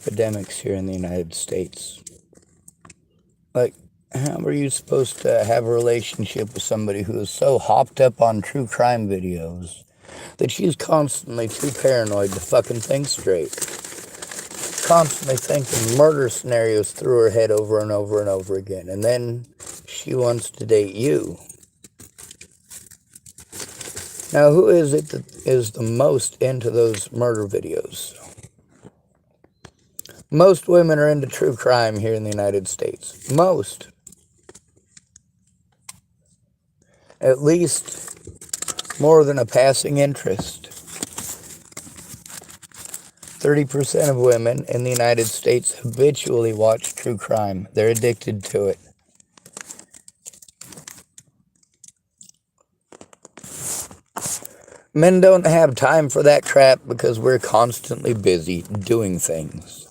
epidemics here in the United States. Like, how are you supposed to have a relationship with somebody who is so hopped up on true crime videos that she's constantly too paranoid to fucking think straight? Constantly thinking murder scenarios through her head over and over and over again. And then she wants to date you. Now, who is it that is the most into those murder videos? Most women are into true crime here in the United States. Most. At least more than a passing interest. 30% of women in the United States habitually watch true crime. They're addicted to it. Men don't have time for that crap because we're constantly busy doing things.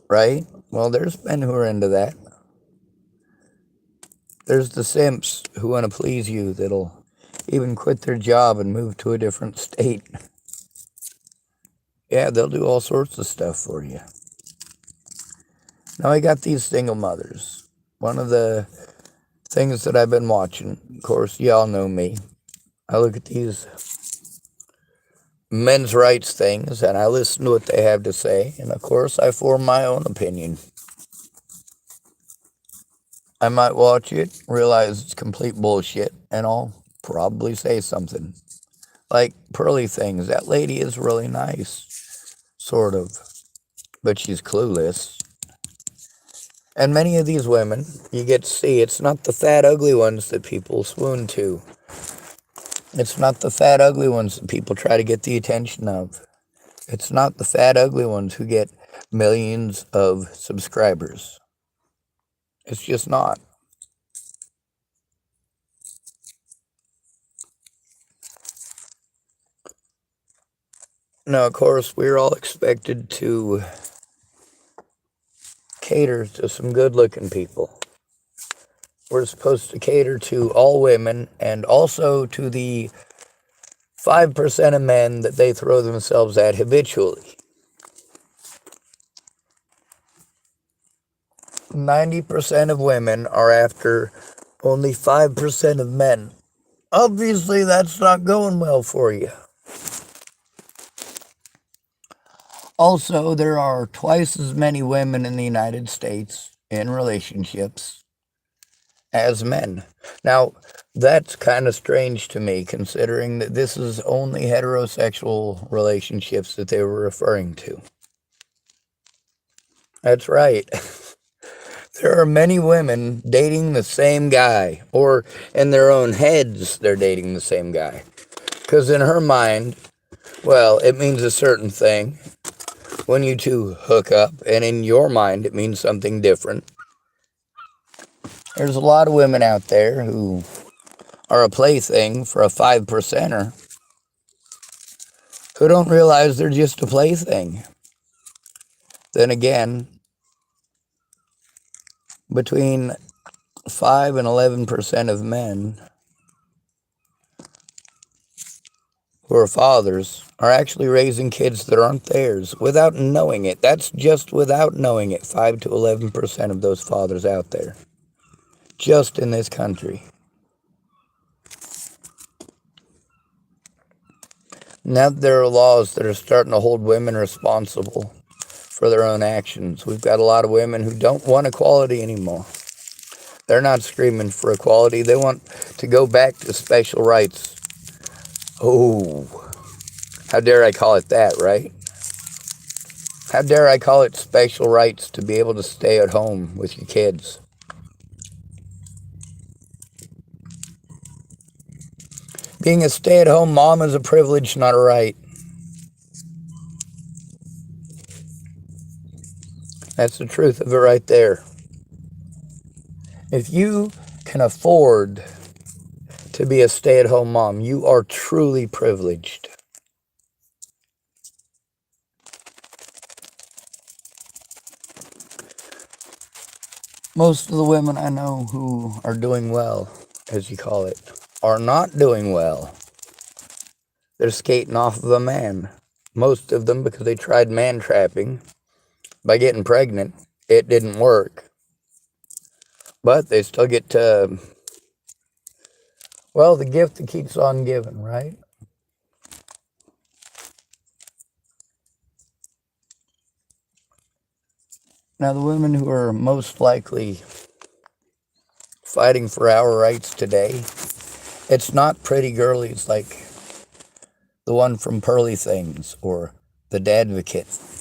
Right? Well, there's men who are into that. There's the simps who want to please you that'll even quit their job and move to a different state. Yeah, they'll do all sorts of stuff for you. Now I got these single mothers. One of the things that I've been watching, of course, y'all know me. I look at these men's rights things and I listen to what they have to say. And of course, I form my own opinion. I might watch it, realize it's complete bullshit, and I'll probably say something. Like Pearly Things, that lady is really nice, sort of, but she's clueless. And many of these women, you get to see, it's not the fat, ugly ones that people swoon to. It's not the fat, ugly ones that people try to get the attention of. It's not the fat, ugly ones who get millions of subscribers. It's just not. Now, of course, we're all expected to cater to some good-looking people. We're supposed to cater to all women and also to the 5% of men that they throw themselves at habitually. 90% of women are after only 5% of men. Obviously, that's not going well for you. Also, there are twice as many women in the United States in relationships as men. Now, that's kind of strange to me, considering that this is only heterosexual relationships that they were referring to. That's right. There are many women dating the same guy, or in their own heads, they're dating the same guy. Because in her mind, well, it means a certain thing when you two hook up, and in your mind, it means something different. There's a lot of women out there who are a plaything for a 5%er who don't realize they're just a plaything. Then again, between 5 and 11% of men who are fathers are actually raising kids that aren't theirs without knowing it. That's just without knowing it. 5 to 11% of those fathers out there. Just in this country. Now there are laws that are starting to hold women responsible for their own actions. We've got a lot of women who don't want equality anymore. They're not screaming for equality. They want to go back to special rights. Oh, how dare I call it that, right? How dare I call it special rights to be able to stay at home with your kids? Being a stay-at-home mom is a privilege, not a right. That's the truth of it right there. If you can afford to be a stay-at-home mom, you are truly privileged. Most of the women I know who are doing well, as you call it, are not doing well. They're skating off of a man. Most of them because they tried man trapping by getting pregnant. It didn't work, but they still get to, well, the gift that keeps on giving, right? Now, the women who are most likely fighting for our rights today, it's not pretty girlies like the one from Pearly Things or the Dadvocate.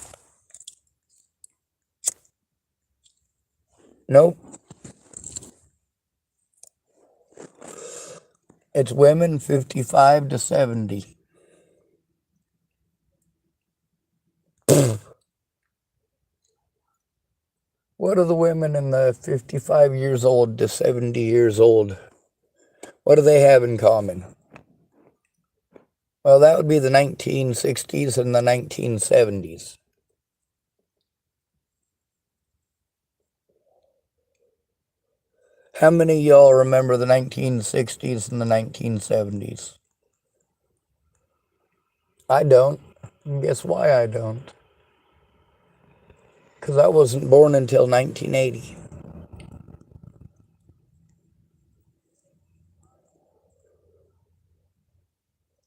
Nope. It's women 55 to 70. What are the women in the 55 years old to 70 years old? What do they have in common? Well, that would be the 1960s and the 1970s. How many of y'all remember the 1960s and the 1970s? I don't. And guess why I don't? Because I wasn't born until 1980.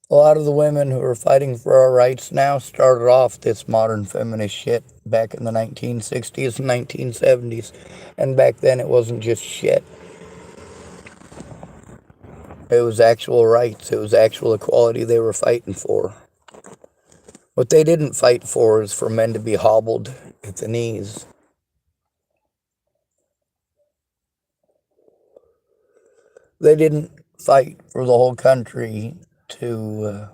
A lot of the women who are fighting for our rights now started off this modern feminist shit back in the 1960s and 1970s. And back then it wasn't just shit. It was actual rights. It was actual equality they were fighting for. What they didn't fight for is for men to be hobbled at the knees. They didn't fight for the whole country to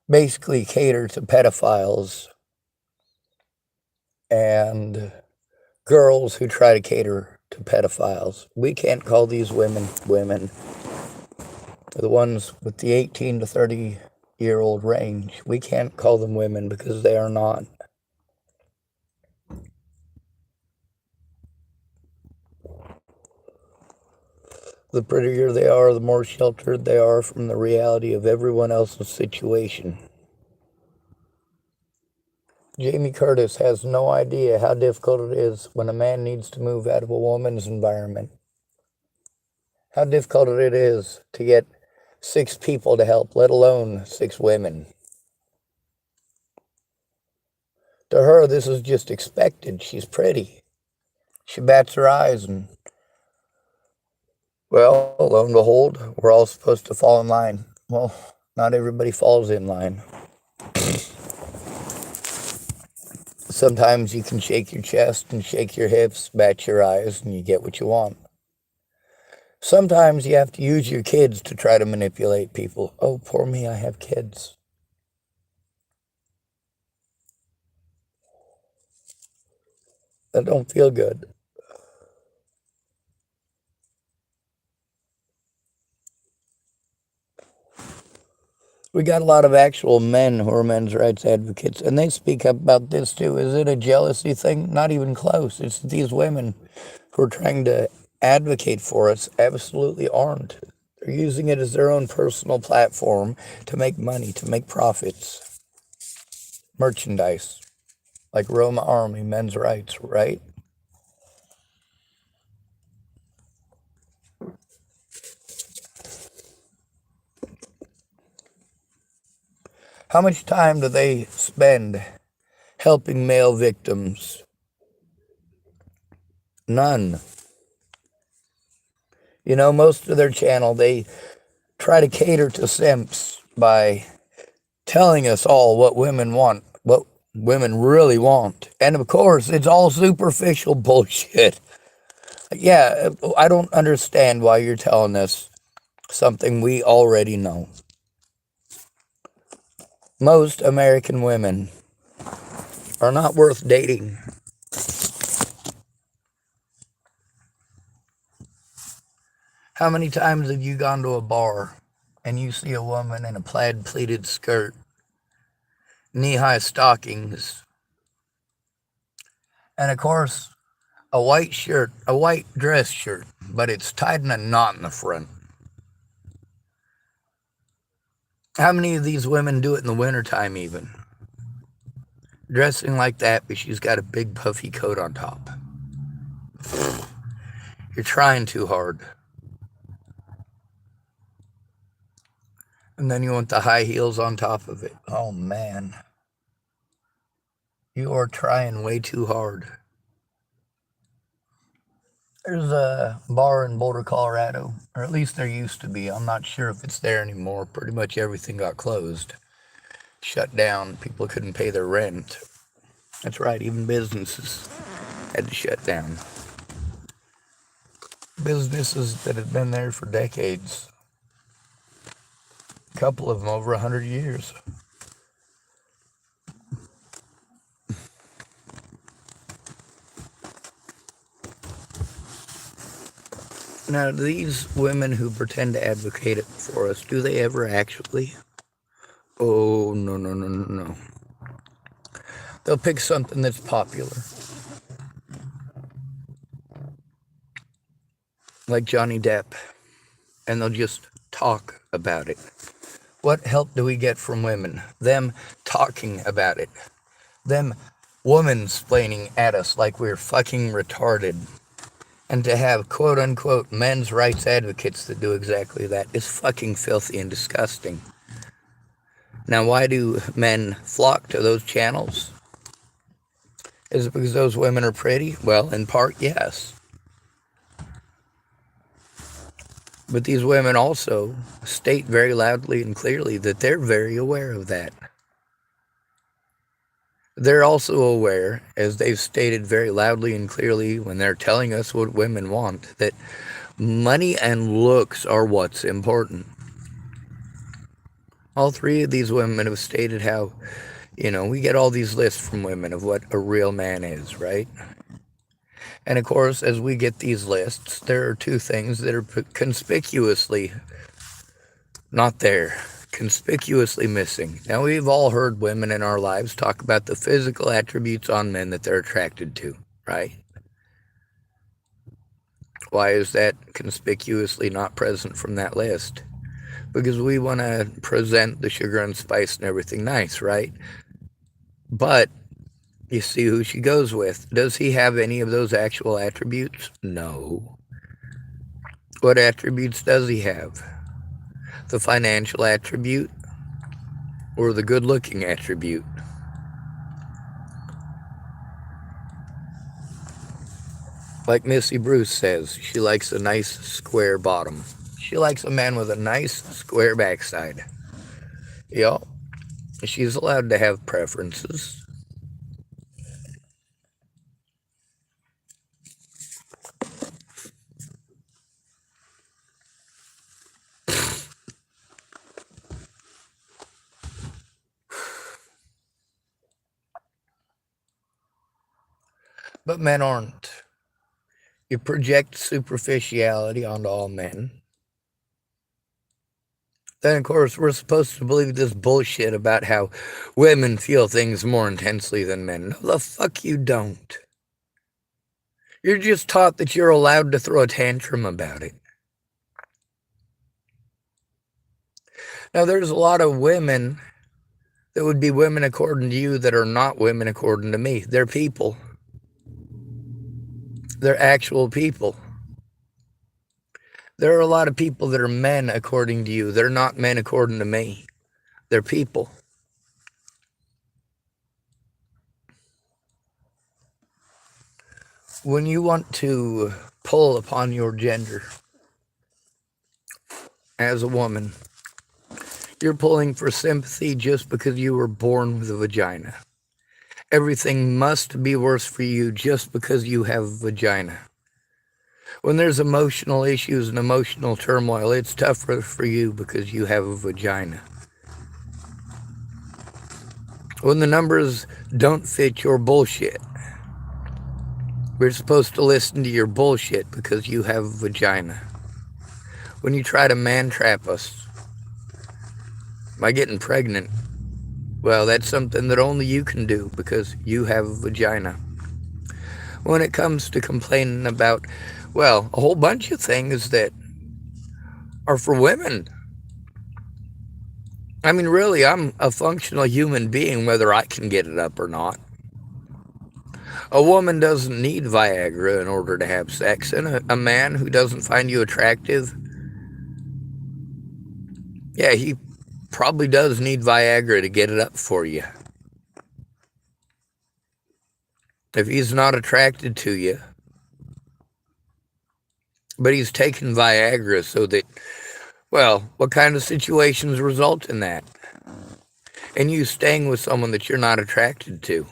basically cater to pedophiles and girls who try to cater to pedophiles. We can't call these women women. The ones with the 18 to 30-year-old range, we can't call them women because they are not. The prettier they are, the more sheltered they are from the reality of everyone else's situation. Jamie Curtis has no idea how difficult it is when a man needs to move out of a woman's environment. How difficult it is to get 6 people to help, let alone 6 women. To her, this is just expected. She's pretty. She bats her eyes and, well, lo and behold, we're all supposed to fall in line. Well, not everybody falls in line. Sometimes you can shake your chest and shake your hips, bat your eyes, and you get what you want. Sometimes you have to use your kids to try to manipulate people. Oh, poor me, I have kids. That don't feel good. We got a lot of actual men who are men's rights advocates, and they speak up about this too. Is it a jealousy thing? Not even close. It's these women who are trying to advocate for us absolutely aren't. They're using it as their own personal platform to make money, to make profits. Merchandise, like Roma Army, men's rights, right? How much time do they spend helping male victims? None. You know, most of their channel, they try to cater to simps by telling us all what women want, what women really want. And of course, it's all superficial bullshit. Yeah, I don't understand why you're telling us something we already know. Most American women are not worth dating. How many times have you gone to a bar and you see a woman in a plaid pleated skirt, knee-high stockings, and of course, a white shirt, a white dress shirt, but it's tied in a knot in the front? How many of these women do it in the wintertime even? dressing like that, but she's got a big puffy coat on top. You're trying too hard. And then you want the high heels on top of it. Oh man, you are trying way too hard. There's a bar in Boulder, Colorado, or at least there used to be. I'm not sure if it's there anymore. Pretty much everything got closed, shut down. People couldn't pay their rent. That's right, even businesses had to shut down. Businesses that had been there for decades. A couple of them over 100 years. Now, these women who pretend to advocate it for us, do they ever actually? Oh, no, no, no, no, no. They'll pick something that's popular. Like Johnny Depp. And they'll just talk about it. What help do we get from women? Them talking about it. Them woman-splaining at us like we're fucking retarded. And to have quote-unquote men's rights advocates that do exactly that is fucking filthy and disgusting. Now, why do men flock to those channels? Is it because those women are pretty? Well, in part, yes. But these women also state very loudly and clearly that they're very aware of that. They're also aware, as they've stated very loudly and clearly when they're telling us what women want, that money and looks are what's important. All three of these women have stated how, we get all these lists from women of what a real man is, right? And of course, as we get these lists, there are two things that are conspicuously not there, conspicuously missing. Now, we've all heard women in our lives talk about the physical attributes on men that they're attracted to, right? Why is that conspicuously not present from that list? Because we want to present the sugar and spice and everything nice, right? But you see who she goes with. Does he have any of those actual attributes? No. What attributes does he have? The financial attribute or the good-looking attribute? Like Missy Bruce says, she likes a nice square bottom. She likes a man with a nice square backside. Yup. She's allowed to have preferences. But men aren't. You project superficiality onto all men. Then, of course, we're supposed to believe this bullshit about how women feel things more intensely than men. No, the fuck you don't. You're just taught that you're allowed to throw a tantrum about it. Now, there's a lot of women that would be women according to you that are not women according to me. They're people. They're actual people. There are a lot of people that are men according to you. They're not men according to me. They're people. When you want to pull upon your gender as a woman, you're pulling for sympathy just because you were born with a vagina. Everything must be worse for you just because you have a vagina. When there's emotional issues and emotional turmoil, it's tougher for you because you have a vagina. When the numbers don't fit your bullshit, we're supposed to listen to your bullshit because you have a vagina. When you try to man-trap us by getting pregnant, well, that's something that only you can do because you have a vagina. When it comes to complaining about, well, a whole bunch of things that are for women, I mean, really, I'm a functional human being, whether I can get it up or not. A woman doesn't need Viagra in order to have sex, and a man who doesn't find you attractive, yeah, he probably does need Viagra to get it up for you. If he's not attracted to you, but he's taking Viagra so that, well, what kind of situations result in that? And you staying with someone that you're not attracted to?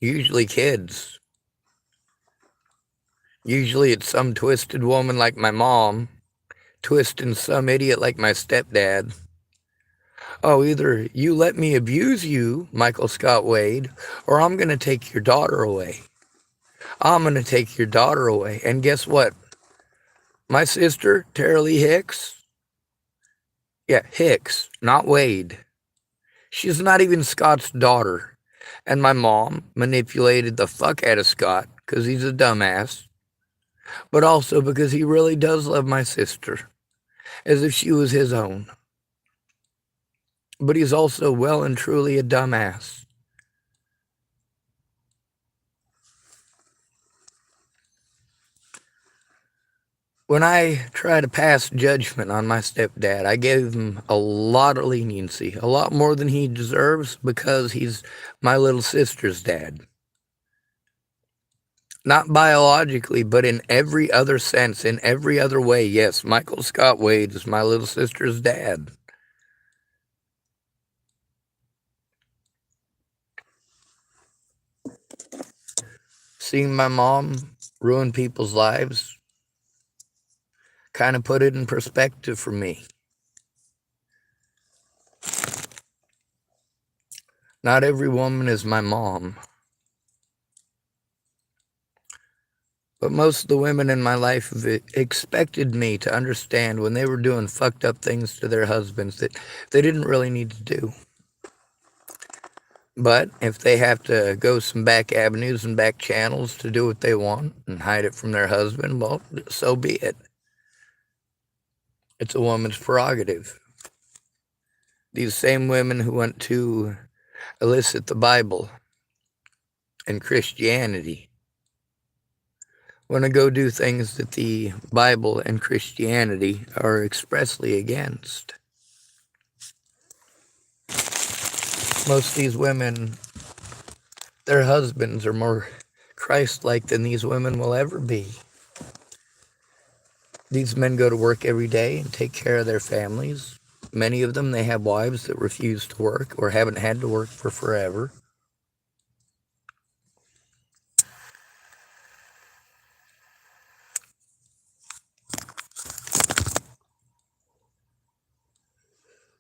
Usually kids. Usually it's some twisted woman like my mom, twisting some idiot like my stepdad. Oh, either you let me abuse you, Michael Scott Wade, or I'm going to take your daughter away. I'm going to take your daughter away. And guess what? My sister, Tara Lee Hicks, yeah, Hicks, not Wade. She's not even Scott's daughter. And my mom manipulated the fuck out of Scott because he's a dumbass, but also because he really does love my sister as if she was his own. But he's also well and truly a dumbass. When I try to pass judgment on my stepdad, I gave him a lot of leniency, a lot more than he deserves because he's my little sister's dad. Not biologically, but in every other sense, in every other way, yes, Michael Scott Wade is my little sister's dad. Seeing my mom ruin people's lives kind of put it in perspective for me. Not every woman is my mom. But most of the women in my life have expected me to understand when they were doing fucked up things to their husbands that they didn't really need to do. But if they have to go some back avenues and back channels to do what they want and hide it from their husband, well, so be it. It's a woman's prerogative. These same women who want to elicit the Bible and Christianity want to go do things that the Bible and Christianity are expressly against. Most of these women, their husbands are more Christ-like than these women will ever be. These men go to work every day and take care of their families. Many of them, they have wives that refuse to work or haven't had to work for forever.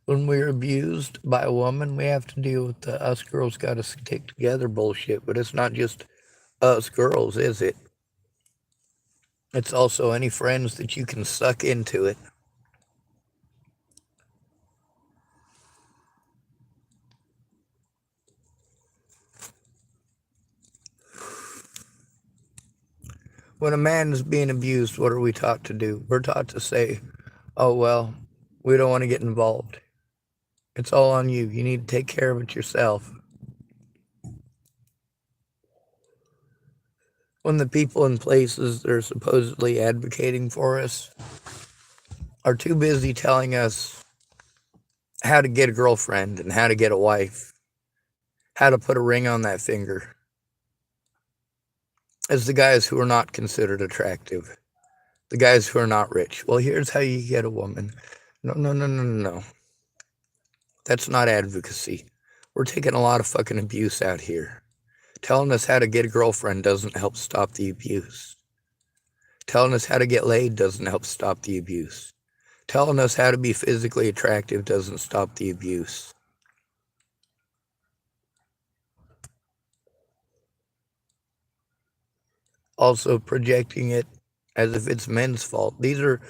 When we're abused by a woman, we have to deal with the us girls gotta stick together bullshit. But it's not just us girls, is it? It's also any friends that you can suck into it. When a man is being abused, what are we taught to do? We're taught to say, oh, well, we don't want to get involved. It's all on you. You need to take care of it yourself. When the people in places that are supposedly advocating for us are too busy telling us how to get a girlfriend and how to get a wife, how to put a ring on that finger, as the guys who are not considered attractive, the guys who are not rich. Well, here's how you get a woman. No, no, no, no, no. That's not advocacy. We're taking a lot of fucking abuse out here. Telling us how to get a girlfriend doesn't help stop the abuse. Telling us how to get laid doesn't help stop the abuse. Telling us how to be physically attractive doesn't stop the abuse. Also projecting it as if it's men's fault. These are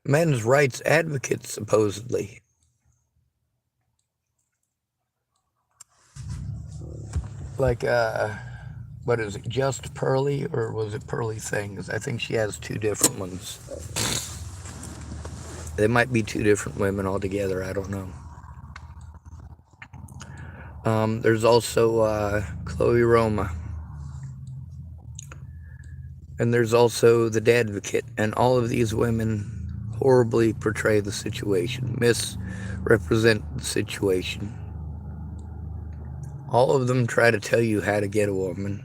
men's rights advocates, supposedly. Like, what is it, Just Pearly, or was it Pearly Things? I think she has two different ones. They might be two different women altogether. I don't know. There's also Chloe Roma. And there's also the Dadvocate. And all of these women horribly portray the situation, misrepresent the situation. All of them try to tell you how to get a woman.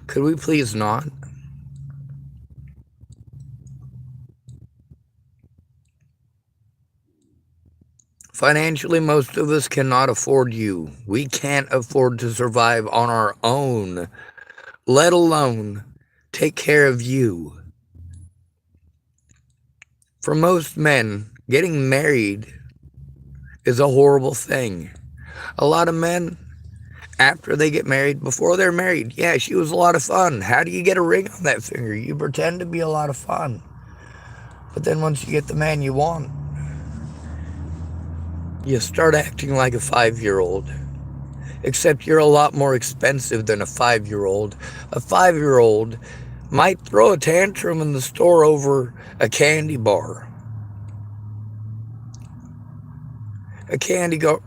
Could we please not? Financially, most of us cannot afford you. We can't afford to survive on our own, let alone take care of you. For most men, getting married is a horrible thing. A lot of men, after they get married, before they're married, yeah, she was a lot of fun. How do you get a ring on that finger? You pretend to be a lot of fun. But then once you get the man you want, you start acting like a 5-year-old. Except you're a lot more expensive than a 5-year-old. A 5-year-old might throw a tantrum in the store over a candy bar. A candy bar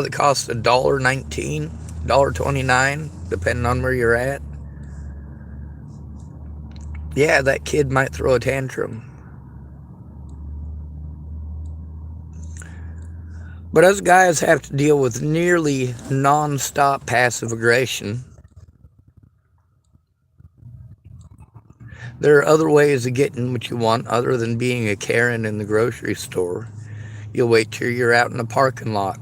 that costs $1.19, $1.29, depending on where you're at. Yeah, that kid might throw a tantrum. But us guys have to deal with nearly non-stop passive aggression. There are other ways of getting what you want other than being a Karen in the grocery store. You'll wait till you're out in the parking lot.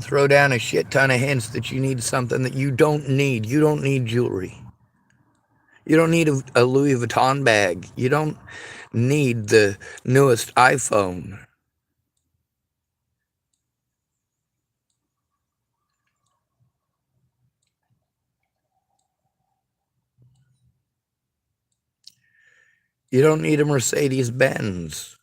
Throw down a shit ton of hints that you need something that you don't need. You don't need jewelry. You don't need a Louis Vuitton bag. You don't need the newest iPhone. You don't need a Mercedes Benz.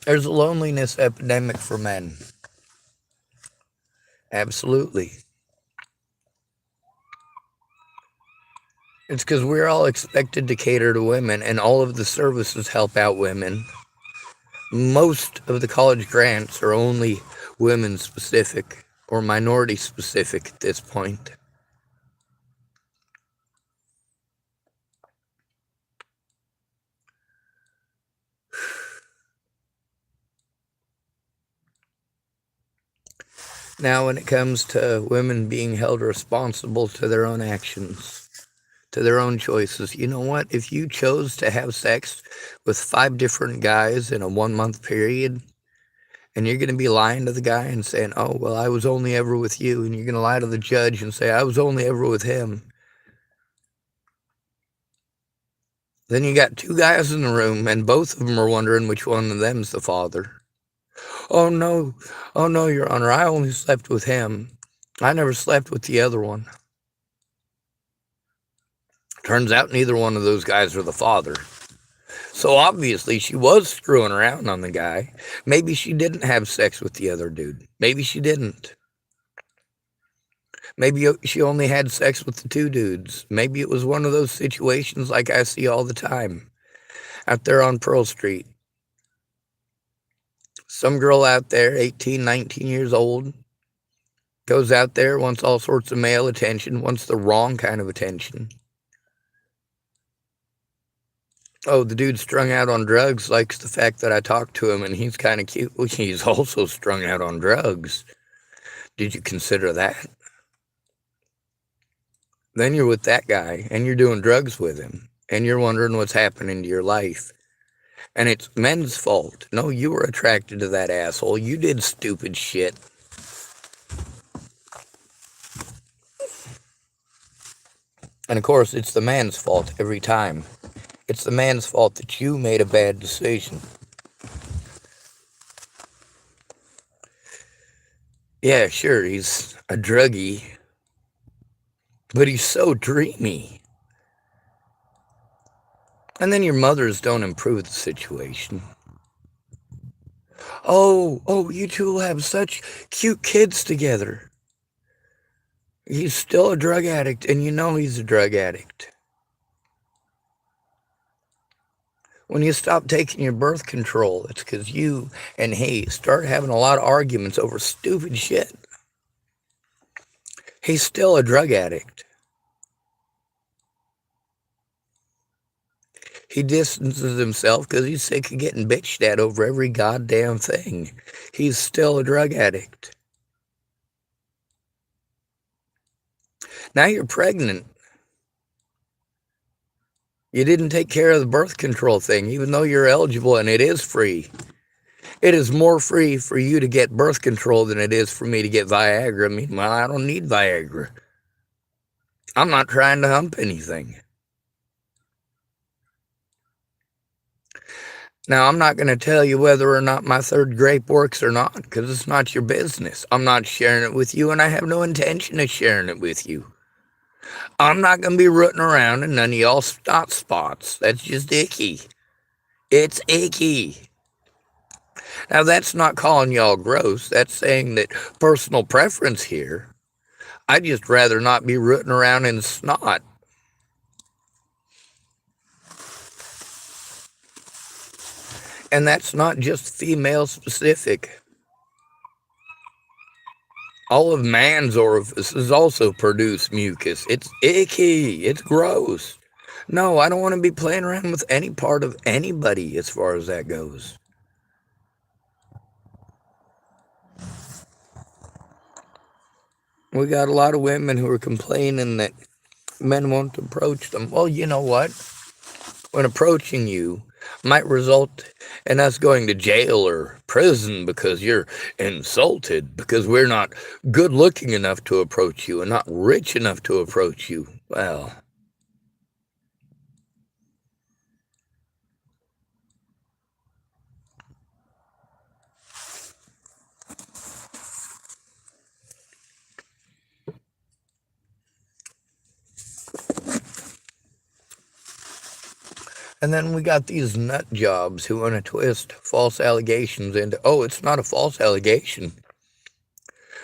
There's a loneliness epidemic for men. Absolutely. It's because we're all expected to cater to women, and all of the services help out women. Most of the college grants are only women specific or minority specific at this point. Now, when it comes to women being held responsible to their own actions, to their own choices, you know what? If you chose to have sex with 5 different guys in a 1-month period, and you're going to be lying to the guy and saying, oh, well, I was only ever with you, and you're going to lie to the judge and say, I was only ever with him, then you got 2 guys in the room, and both of them are wondering which one of them's the father. Oh, no. Oh, no, Your Honor, I only slept with him. I never slept with the other one. Turns out neither one of those guys are the father. So obviously she was screwing around on the guy. Maybe she didn't have sex with the other dude. Maybe she didn't. Maybe she only had sex with the 2 dudes. Maybe it was one of those situations like I see all the time out there on Pearl Street. Some girl out there, 18, 19 years old, goes out there, wants all sorts of male attention, wants the wrong kind of attention. Oh, the dude strung out on drugs likes the fact that I talked to him and he's kind of cute. Well, he's also strung out on drugs. Did you consider that? Then you're with that guy and you're doing drugs with him and you're wondering what's happening to your life. And it's men's fault. No, you were attracted to that asshole. You did stupid shit. And of course, it's the man's fault every time. It's the man's fault that you made a bad decision. Yeah, sure, he's a druggie. but he's so dreamy. And then your mothers don't improve the situation. Oh, you two will have such cute kids together. He's still a drug addict, and you know he's a drug addict. When you stop taking your birth control, it's because you and he start having a lot of arguments over stupid shit. He's still a drug addict. He distances himself because he's sick of getting bitched at over every goddamn thing. He's still a drug addict. Now you're pregnant. You didn't take care of the birth control thing, even though you're eligible and it is free. It is more free for you to get birth control than it is for me to get Viagra. Meanwhile, I don't need Viagra. I'm not trying to hump anything. Now, I'm not going to tell you whether or not my third grape works or not, because it's not your business. I'm not sharing it with you, and I have no intention of sharing it with you. I'm not going to be rooting around in none of y'all snot spots. That's just icky. It's icky. Now, that's not calling y'all gross. That's saying that personal preference here. I'd just rather not be rooting around in snot. And that's not just female specific. All of man's orifices also produce mucus. It's icky. It's gross. No, I don't want to be playing around with any part of anybody as far as that goes. We got a lot of women who are complaining that men won't approach them. Well, you know what? When approaching you might result in us going to jail or prison because you're insulted, because we're not good looking enough to approach you and not rich enough to approach you. Well, and then we got these nut jobs who want to twist false allegations into, oh, it's not a false allegation.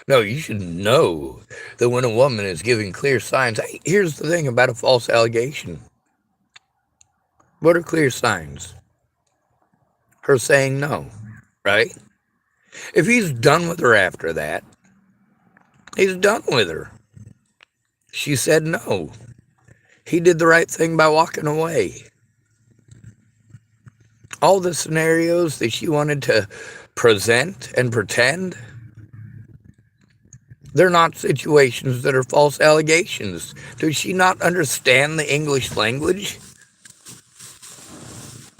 No, you should know that when a woman is giving clear signs, hey, here's the thing about a false allegation. What are clear signs? Her saying no, right? If he's done with her after that, he's done with her. She said no. He did the right thing by walking away. All the scenarios that she wanted to present and pretend, they're not situations that are false allegations. Does she not understand the English language?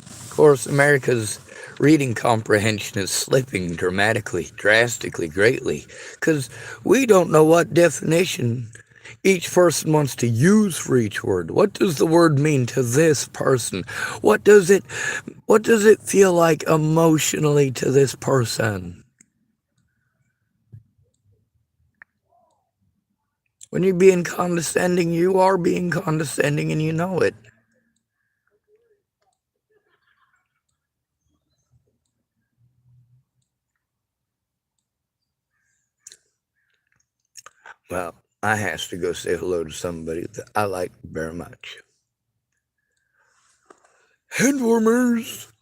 Of course, America's reading comprehension is slipping drastically, greatly, because we don't know what definition each person wants to use for each word. What does the word mean to this person? What does it feel like emotionally to this person? When you're being condescending, you are being condescending and you know it. Well, I has to go say hello to somebody that I like very much. Hand warmers.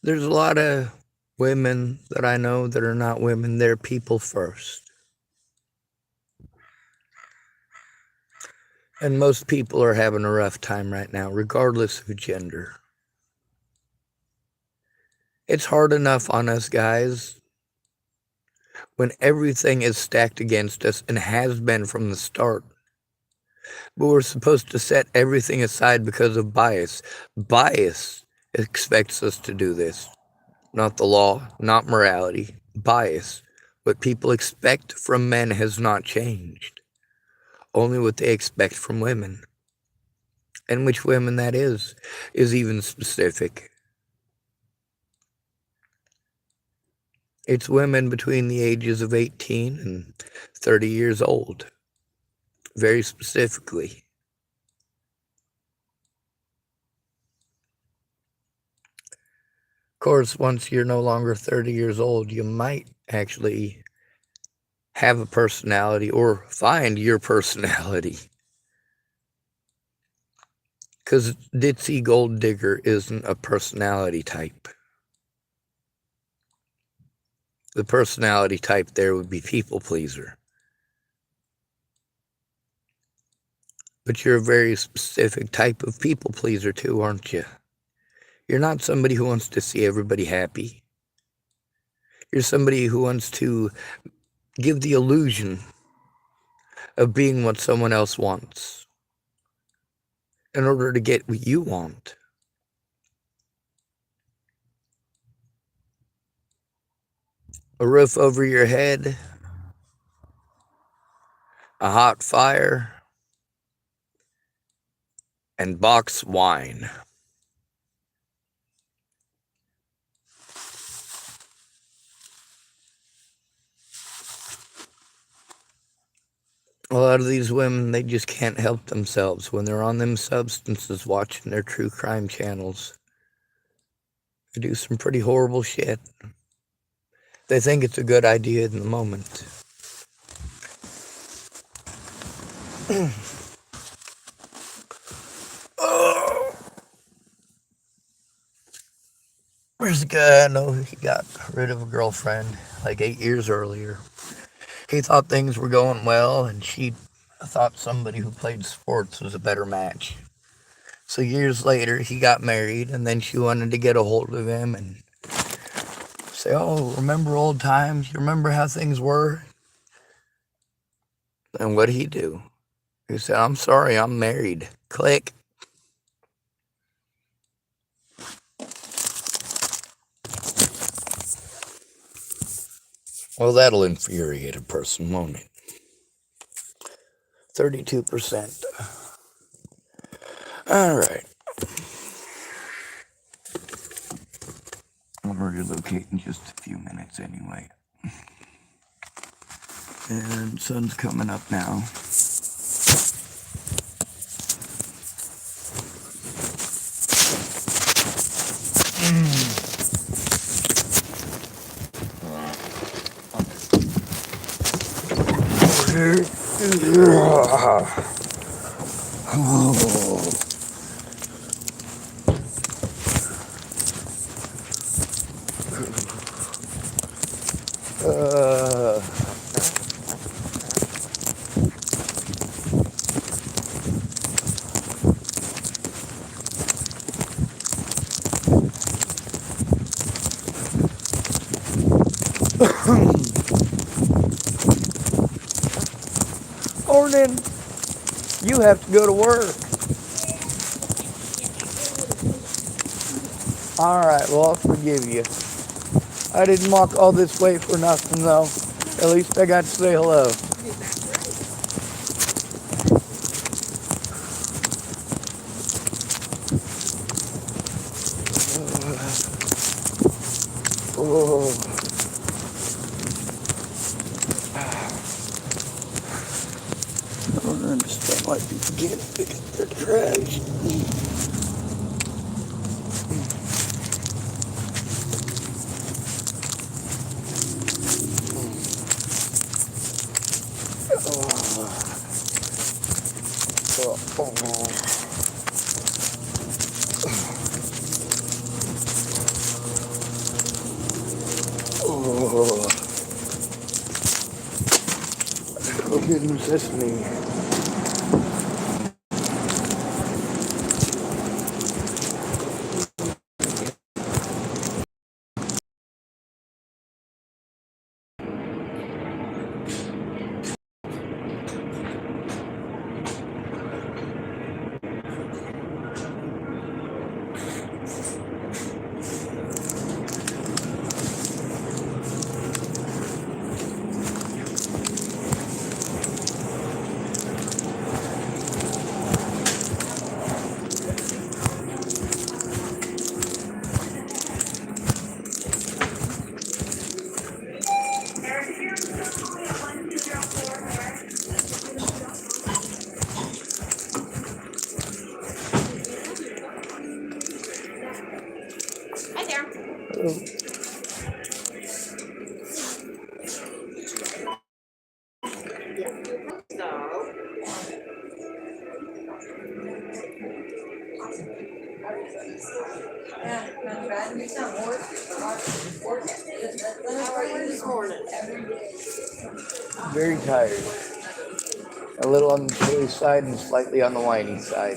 There's a lot of women that I know that are not women. They're people first. And most people are having a rough time right now, regardless of gender. It's hard enough on us guys when everything is stacked against us and has been from the start. But we're supposed to set everything aside because of bias. Bias expects us to do this. Not the law, not morality. Bias. What people expect from men has not changed. Only what they expect from women. And which women that is even specific. It's women between the ages of 18 and 30 years old, very specifically. Of course, once you're no longer 30 years old, you might actually have a personality or find your personality. Because ditzy gold digger isn't a personality type. The personality type there would be people pleaser. But you're a very specific type of people pleaser too, aren't you? You're not somebody who wants to see everybody happy. You're somebody who wants to give the illusion of being what someone else wants in order to get what you want. A roof over your head, a hot fire, and box wine. A lot of these women, they just can't help themselves when they're on them substances watching their true crime channels. They do some pretty horrible shit. They think it's a good idea in the moment. Oh, there's a guy I know, he got rid of a girlfriend like 8 years earlier. He thought things were going well, and she thought somebody who played sports was a better match. So years later, he got married, and then she wanted to get a hold of him and say, "Oh, remember old times? You remember how things were?" And what'd he do? He said, "I'm sorry, I'm married." Click. Well, that'll infuriate a person, won't it? 32%. All right. I'll relocate in just a few minutes anyway. And sun's coming up now. Morning. You have to go to work. All right, well, I'll forgive you. I didn't walk all this way for nothing, though. At least I got to say hello. Oh. I don't understand why people can't pick up their trash. Oh, goodness, that's me. Very tired. A little on the chilly side and slightly on the whiny side.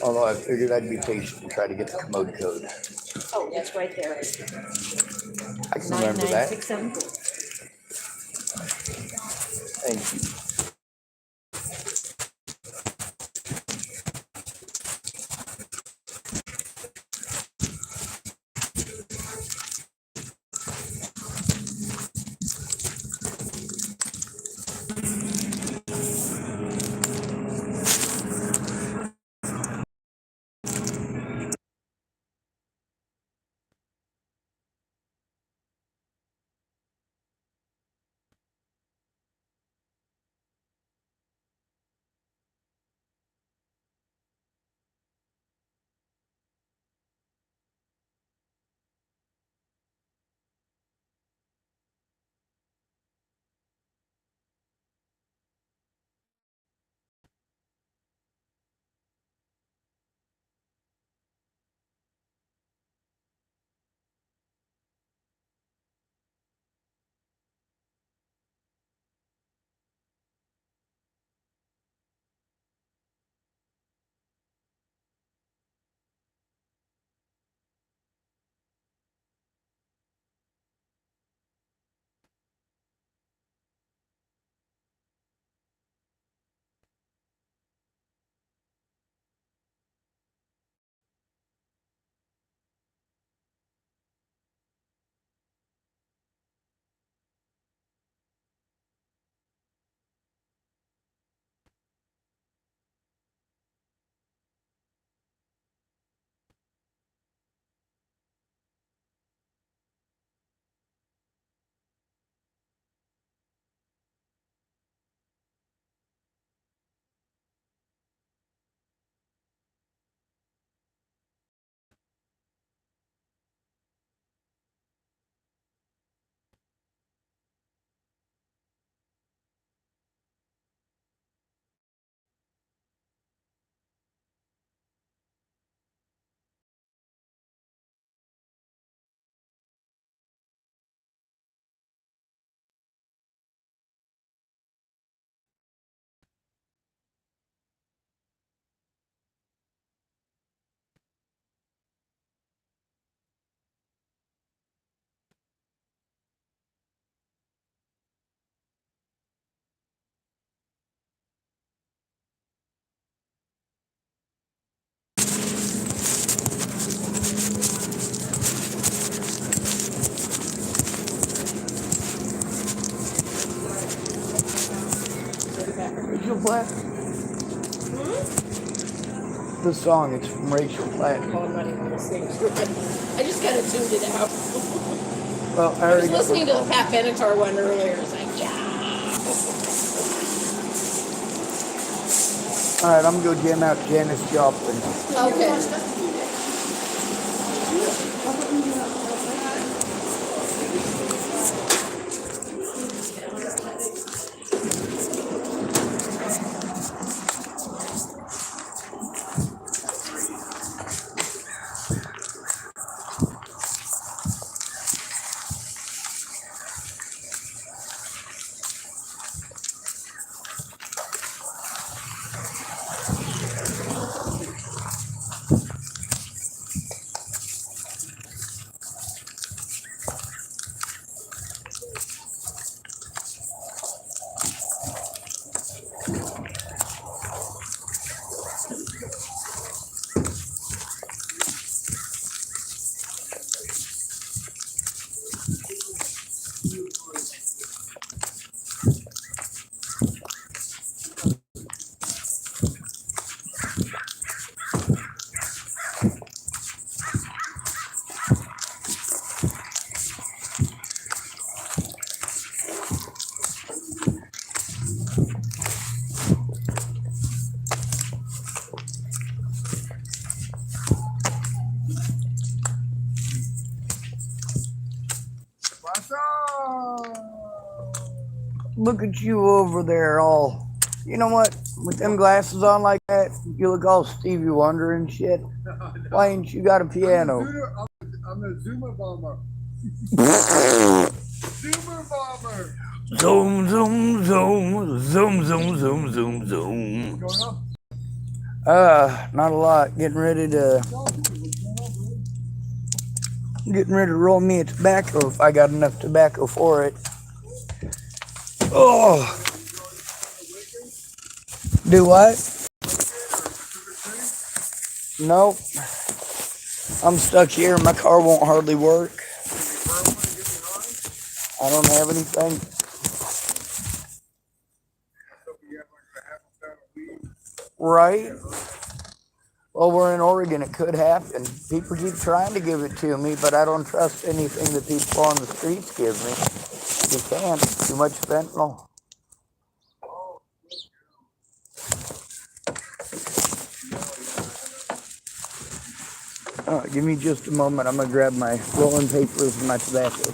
Although I figured I'd be patient and try to get the commode code. Oh, it's right there. I can remember that. 99674. Thank you. Rachel Platt? The song, it's from Rachel Platt. Oh, I'm not even listening to it. I just kind of tuned it out. Well, I was listening to the Pat Benatar one earlier. It's like, yeah. Alright, I'm gonna go jam out Janis Joplin. Okay. Look at you over there, all. You know what? With them glasses on like that, you look all Stevie Wonder and shit. Why ain't you got a piano? I'm a Zuma bomber. Zuma bomber. Zoom, zoom, zoom, zoom, zoom, zoom, zoom, zoom. Going up? Not a lot. Getting ready to roll me a tobacco if I got enough tobacco for it. Oh, do what? Nope. I'm stuck here. My car won't hardly work. I don't have anything. Right? Well, we're in Oregon. It could happen. People keep trying to give it to me, but I don't trust anything that people on the streets give me. You can't. Too much fentanyl. Give me just a moment. I'm going to grab my rolling papers and my tobacco.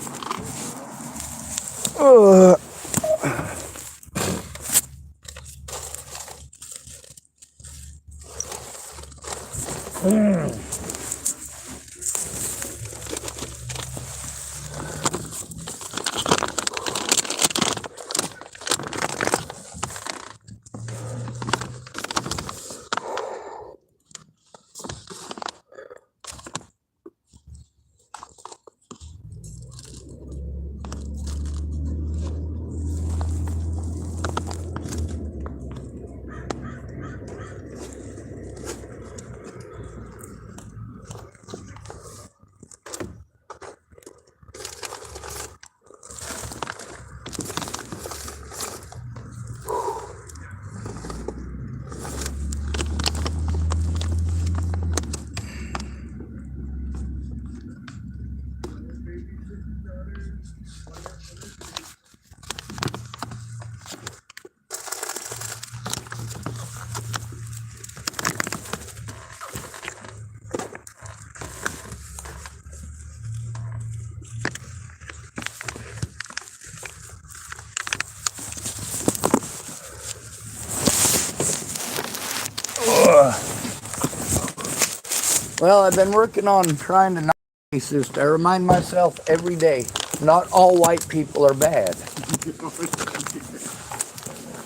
Well, I've been working on trying to not be racist. I remind myself every day, not all white people are bad.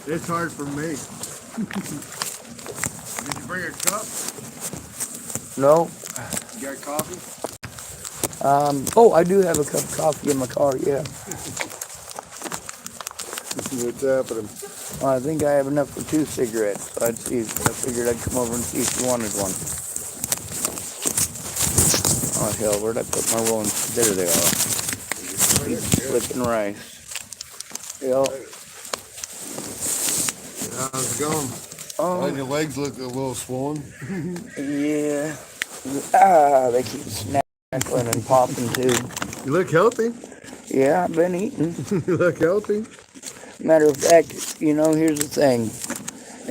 It's hard for me. Did you bring a cup? No. You got coffee? I do have a cup of coffee in my car, yeah. What's happening? Well, I think I have enough for 2 cigarettes, so I figured I'd come over and see if you wanted one. Oh, hell, where'd I put my rolling? There they are. Flipping rice. Yep. How's it going? Your legs look a little swollen. Yeah. They keep snackling and popping too. You look healthy. Yeah, I've been eating. You look healthy. Matter of fact, here's the thing.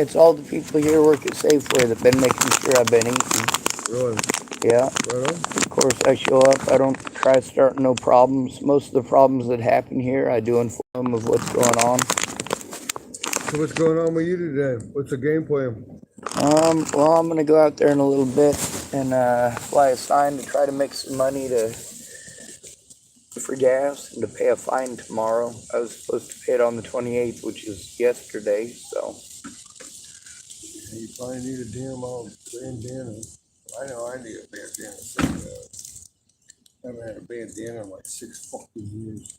It's all the people here work at Safeway that been making sure I've been eating. Really? Yeah. Right on. Of course, I show up. I don't try starting no problems. Most of the problems that happen here, I do inform them of what's going on. So what's going on with you today? What's the game plan? Well, I'm gonna go out there in a little bit and fly a sign to try to make some money for gas and to pay a fine tomorrow. I was supposed to pay it on the 28th, which is yesterday, so. You probably need a damn old bandana. I know I need a bandana. I haven't had a bandana in like 6 fucking years.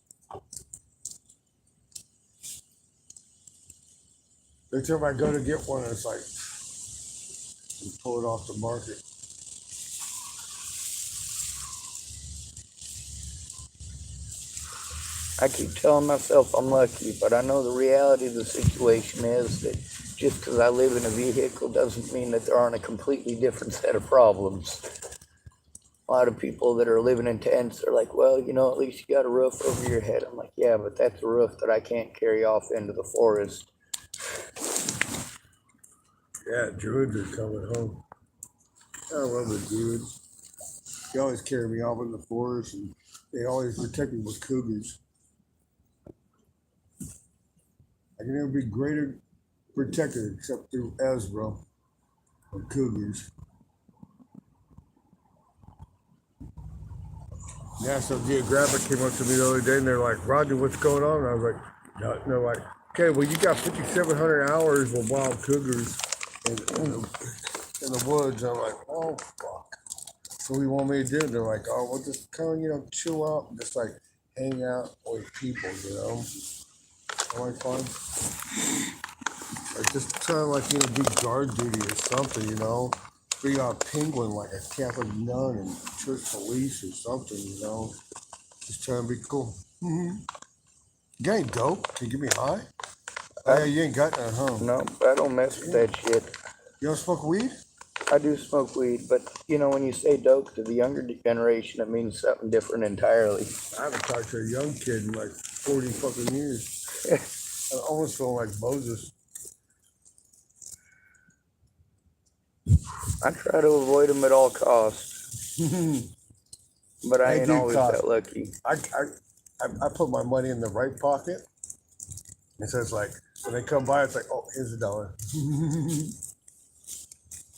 Every time I go to get one, it's like, pull it off the market. I keep telling myself I'm lucky, but I know the reality of the situation is that just because I live in a vehicle doesn't mean that there aren't a completely different set of problems. A lot of people that are living in tents are like, well, at least you got a roof over your head. I'm like, yeah, but that's a roof that I can't carry off into the forest. Yeah, druids are coming home. I love the druids. They always carry me off in the forest, and they always protect me with cougars. I can never be greater protected except through Ezra or cougars. National Geographic came up to me the other day and they're like, Rodney, what's going on? And I was like, no. And they're like, okay, well, you got 5,700 hours with wild cougars in the woods. I'm like, oh, fuck. So what do you want me to do? They're like, oh, well, just kind of, chill out and just like hang out with people, Am I fine? Or just kind of like, do guard duty or something, Be a penguin like a Catholic nun and church police or something, Just trying to be cool. Mm-hmm. You ain't dope. Can you get me high? Oh, yeah, you ain't got none, huh? No, I don't mess with that shit. You don't smoke weed? I do smoke weed, but when you say dope to the younger generation, it means something different entirely. I haven't talked to a young kid in like 40 fucking years. I almost feel like Moses. I try to avoid them at all costs, but I ain't always that lucky. I put my money in the right pocket. And so it's like, when they come by, it's like, oh, here's $1.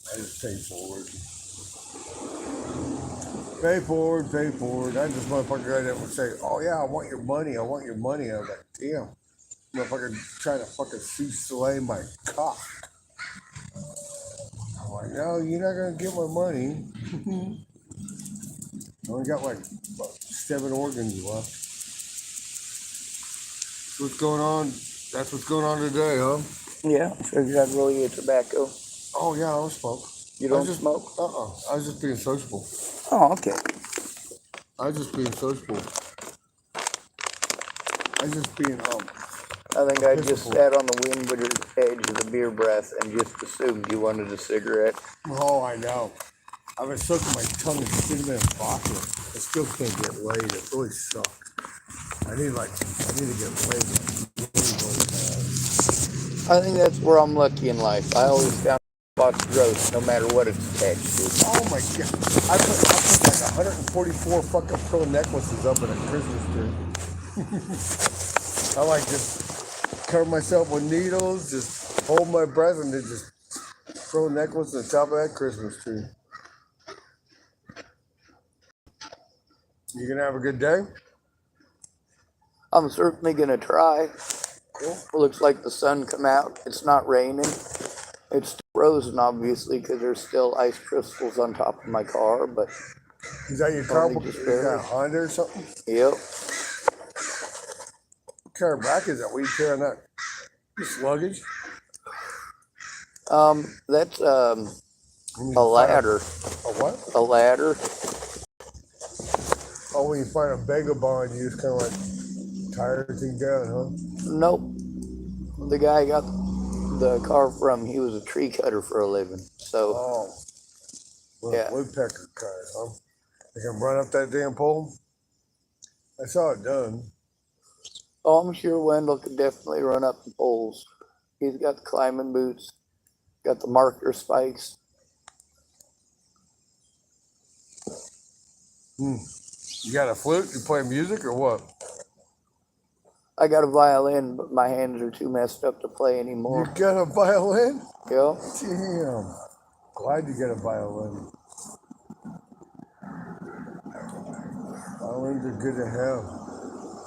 I just pay forward. Pay forward. I just motherfucker guy that would say, oh yeah, I want your money. I was like, damn. Motherfucker trying to fucking fillet my cock. I'm like, no, you're not gonna get my money. I only got like 7 organs left. What's going on? That's what's going on today, huh? Yeah, figured I'd roll you a tobacco. Oh yeah, I don't smoke. You don't smoke? I was just being sociable. Oh, okay. I was just being sociable. I was just being I think I just sat on the windward edge of the beer breath and just assumed you wanted a cigarette. Oh, I know. I've been soaking my tongue in cinnamon and vodka. I still can't get laid. It really sucks. I need to get laid. I think that's where I'm lucky in life. I always found spots gross, no matter what it's attached to. Oh my god! I put like 144 fucking pearl necklaces up in a Christmas tree. I like just cover myself with needles, just hold my breath, and then just throw a necklace on the top of that Christmas tree. You gonna have a good day? I'm certainly gonna try. Cool. It looks like the sun come out. It's not raining. It's still frozen, obviously, because there's still ice crystals on top of my car. But is that your car? Is that a Honda or something? Yep. What kind of rack is that? What are you carrying that? Just luggage? That's a ladder. A what? A ladder. Oh, when you find a vagabond, you just kind of like tie everything down, huh? Nope. The guy I got the car from, he was a tree cutter for a living. So, yeah. Woodpecker cutter, huh? They can run up that damn pole? I saw it done. Oh, I'm sure Wendell could definitely run up the poles. He's got the climbing boots, got the marker spikes. You got a flute? You play music or what? I got a violin, but my hands are too messed up to play anymore. You got a violin? Yep. Damn. Glad you got a violin. Violins are good to have.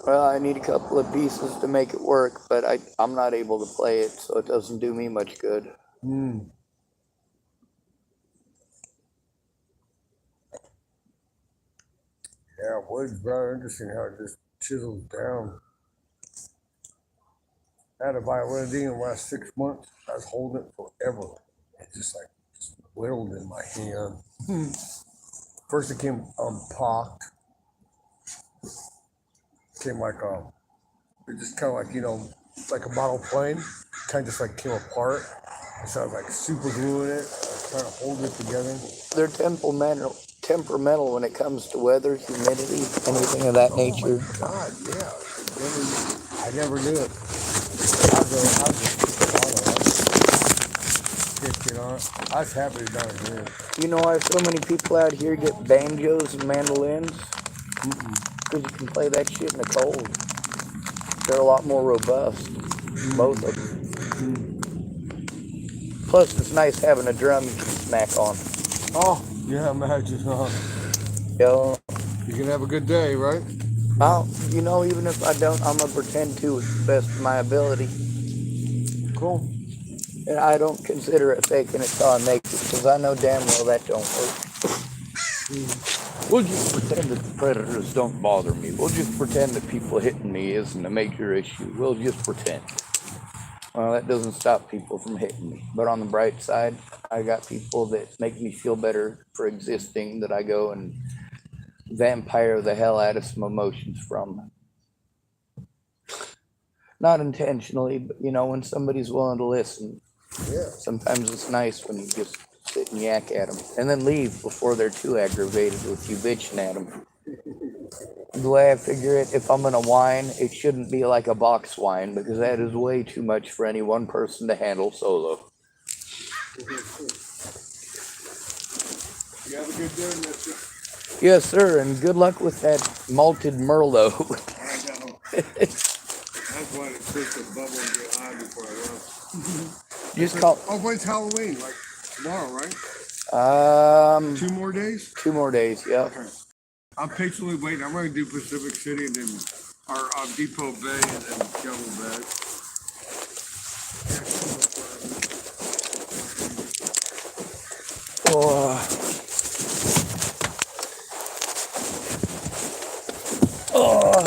Well, I need a couple of pieces to make it work, but I'm not able to play it, so it doesn't do me much good. Yeah, wood's rather interesting how it just chisels down. I had a violin in the last 6 months. I was holding it forever. It just whittled in my hand. First it came pocked. Came like it just kind of like, like a model plane. Kind of just like came apart. So I was like super gluing it, trying to hold it together. They're temperamental when it comes to weather, humidity, anything of that nature. Oh my God, yeah. I never knew it. I was happy to down here. You know why so many people out here get banjos and mandolins? Because you can play that shit in the cold. They're a lot more robust. both of them. Plus, it's nice having a drum you can smack on. Oh, yeah, imagine, huh? You You can have a good day, right? know, even if I don't, I'm gonna pretend to to the best of my ability. Cool. And I don't consider it faking it till I make it, because I know damn well that don't work. We'll just pretend that the predators don't bother me. We'll just pretend that people hitting me isn't a major issue. We'll just pretend. Well, that doesn't stop people from hitting me. But on the bright side, I got people that make me feel better for existing, that I go and vampire the hell out of some emotions from. Not intentionally, but when somebody's willing to listen, Yeah. sometimes it's nice when you just sit and yak at them and then leave before they're too aggravated with you bitching at them. The way I figure it, if I'm gonna whine, it shouldn't be like a box whine, because that is way too much for any one person to handle solo. You have a good day, mister. Yes, sir, and good luck with that malted Merlot. I know. That's why it took the bubble and get high before I left. Just call. Oh, when's Halloween? Like tomorrow, right? 2 more days? 2 more days. Yeah. Okay. I'm patiently waiting. I'm going to do Pacific City and then our Depot Bay and then Shovel Bay. Oh. Oh.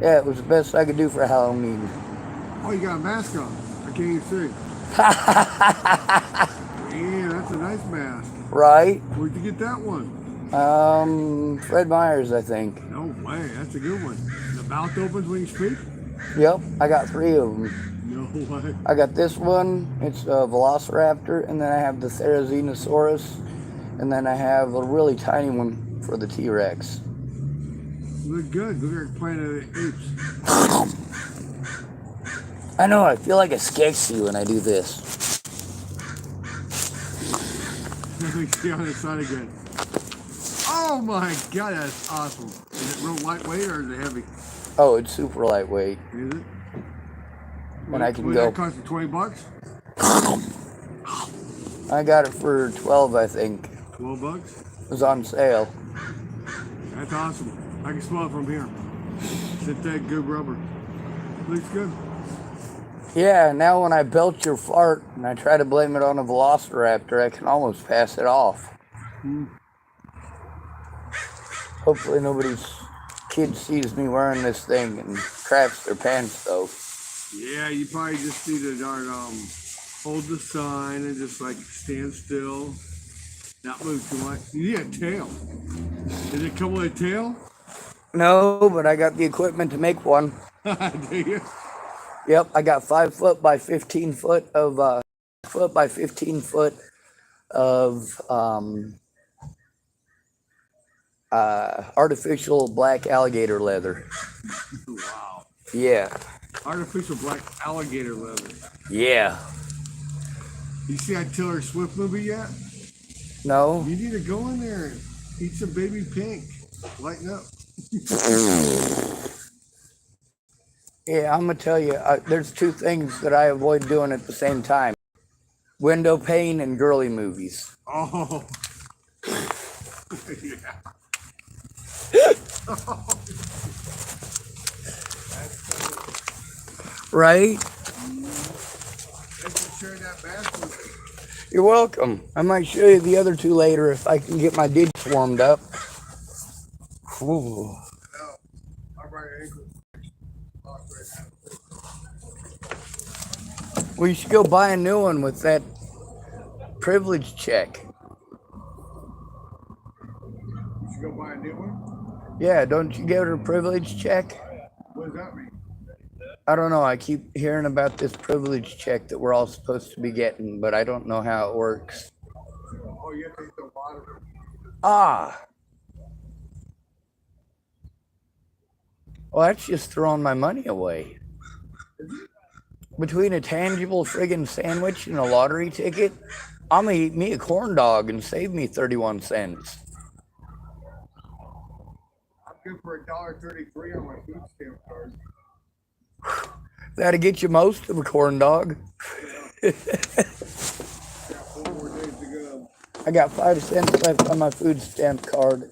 Yeah, it was the best I could do for Halloween. Oh, you got a mask on. I can't even see. Yeah, that's a nice mask. Right? Where'd you get that one? Fred Meyers, I think. No way, that's a good one. The mouth opens when you speak? Yep, I got 3 of them. No way. I got this one, it's a Velociraptor, and then I have the Therizinosaurus, and then I have a really tiny one for the T-Rex. Look good. Look like Planet of the Apes. I know, I feel like a sketchy when I do this. Let me see on this side again. Oh my god, that's awesome. Is it real lightweight or is it heavy? Oh, it's super lightweight. Is it? And I can What go. that cost you, $20? I got it for 12, I think. $12? It was on sale. That's awesome. I can smell it from here. Synthetic good rubber. Looks good. Yeah, now when I belch your fart and I try to blame it on a Velociraptor, I can almost pass it off. Hopefully nobody's kid sees me wearing this thing and craps their pants though. Yeah, you probably just need to hold the sign and just like stand still. Not move too much. You need a tail. Does it come with a tail? No, but I got the equipment to make one. Do you? Yep, I got 5 foot by 15 foot of artificial black alligator leather. Wow. Yeah. Artificial black alligator leather. Yeah. You see that Taylor Swift movie yet? No? You need to go in there and eat some baby pink. Lighten up. Yeah, I'm going to tell you, there's 2 things that I avoid doing at the same time. Window pane and girly movies. Oh. Yeah. Right? Thanks for sharing that mask with me. You're welcome. I might show you the other 2 later if I can get my digits warmed up. Ooh. No. My right ankle. Locked right now. We should go buy a new one with that privilege check. You should go buy a new one. Yeah, don't you get a privilege check? What does that mean? I don't know. I keep hearing about this privilege check that we're all supposed to be getting, but I don't know how it works. Oh, you have to eat the lottery. Ah, well, that's just throwing my money away. Between a tangible friggin' sandwich and a lottery ticket, I'm gonna eat me a corn dog and save me 31 cents. I'm good for $1.33 on my food stamp card. That'll get you most of a corn dog. Got 4 more days to go. I got 5 cents left on my food stamp card,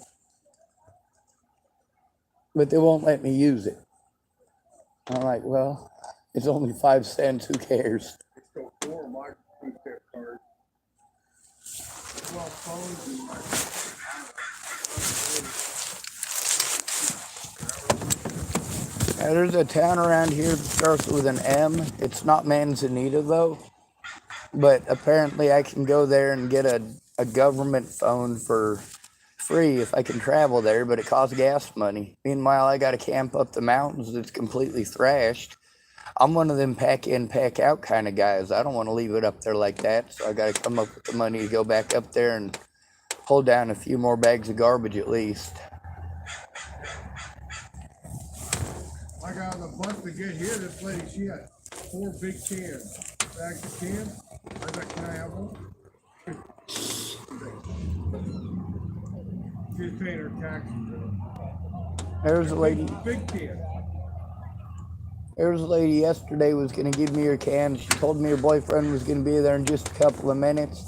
but they won't let me use it. I'm like, well, it's only 5 cents. Who cares? It's still 4 on my food stamp card. 12 phones in my. Now, there's a town around here that starts with an M. It's not Manzanita, though. But apparently I can go there and get a government phone for free if I can travel there, but it costs gas money. Meanwhile, I got to camp up the mountains that's completely thrashed. I'm one of them pack in, pack out kind of guys. I don't want to leave it up there like that, so I got to come up with the money to go back up there and pull down a few more bags of garbage at least. I got on the bus to get here. This lady, she had 4 big cans. Bags of cans. I was like, can I have one? She's paying her taxes. There's a lady. Big can. There was a lady yesterday was going to give me her can. She told me her boyfriend was going to be there in just a couple of minutes.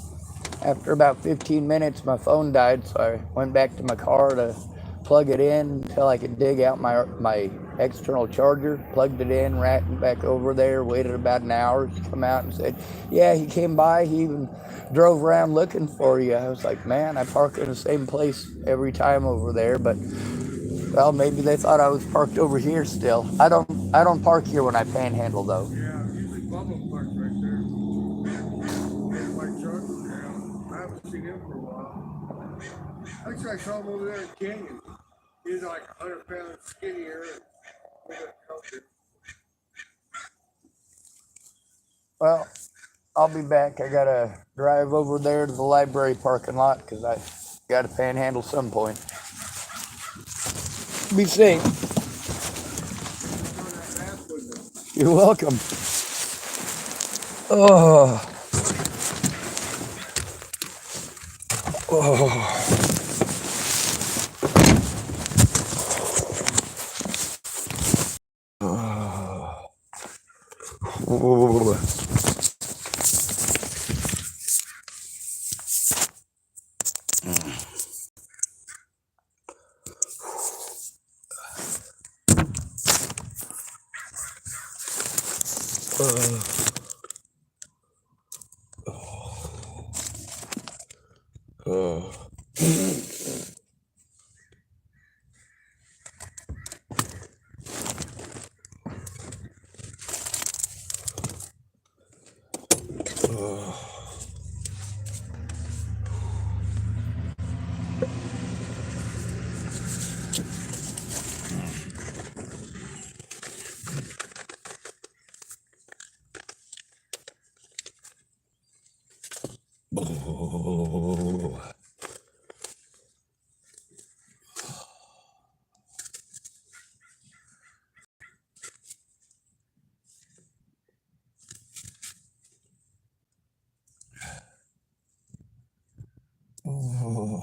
After about 15 minutes, my phone died, so I went back to my car to plug it in until I could dig out my external charger, plugged it in, ran back over there, waited about an hour. She come out and said, yeah, he came by. He even drove around looking for you. I was like, man, I park in the same place every time over there, but well, maybe they thought I was parked over here still. I don't park here when I panhandle though. Yeah, usually Bubba parked right there. In my truck. Yeah, I haven't seen him for a while. Actually, I saw him over there in Canyon. He's like 100 pounds skinnier. Well, I'll be back. I gotta drive over there to the library parking lot because I gotta panhandle some point. Be safe. You're welcome. Oh. Oh. Oh.